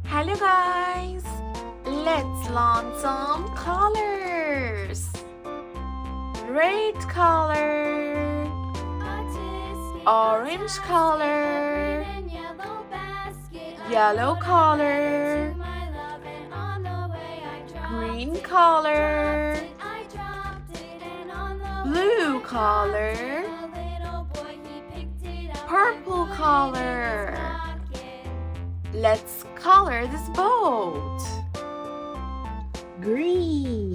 Hello guys, let's learn some colors. Red color, orange color, yellow color, green color, blue color, purple color. Let's color this boat. Green,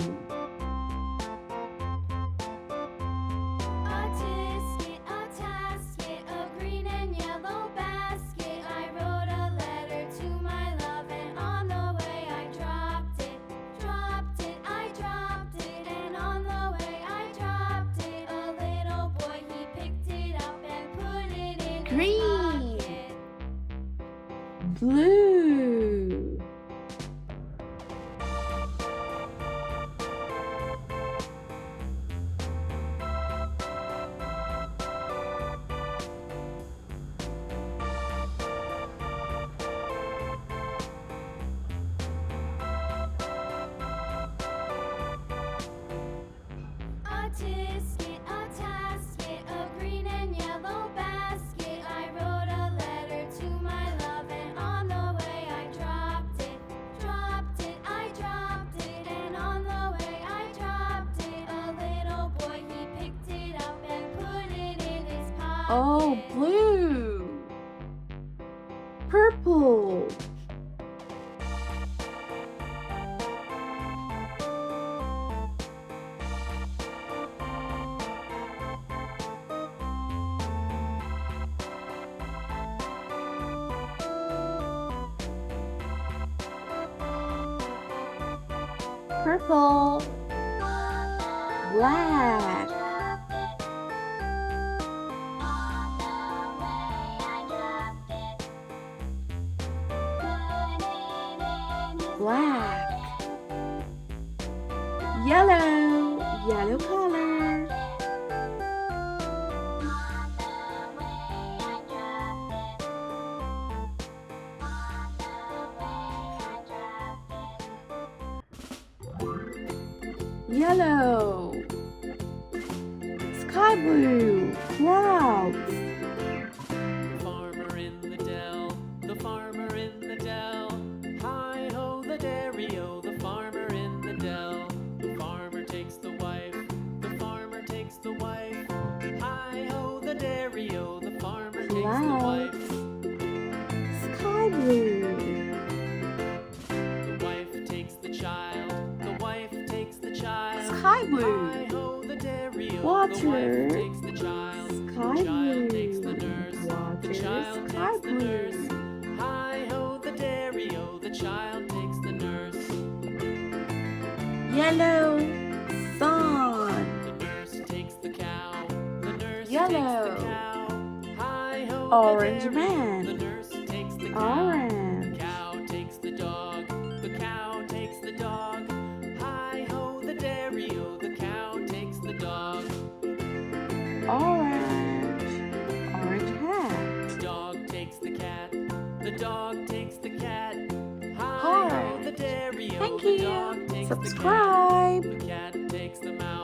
green, blue, oh blue, purple, purple, black, black, yellow color, yellow, sky blue, clouds, Farmer in the dell, the farmer in the dell. Hi-ho, the dairy-o, the farmer in the dell. The farmer takes the wife, the farmer takes the wife. Hi-ho, the dairy-o, the farmer takes the clouds, wife. sky blue, The wife takes the child, the wife takes the child. sky blue, Hi-ho, the dairy-o, the water, wife takes the child. sky The child blue, takes the nurse, the water, child sky takes the nurse. blue, Hi-ho, the dairy-o, the child takes the nurse. yellow, sun, The nurse takes the cow, the nurse Yellow. takes the cow. Hi-ho, Orange the dairy-o, man. the nurse takes the cow. orange, The cow takes the dog, the cow takes the dog. Hi-ho, the dairy-o, the cow takes the dog. orange hat, The dog takes the cat, the dog takes the cat. Hi-ho, the Orange. dairy-o, Thank the you. dog takes Subscribe. the cat. The cat takes the mouse.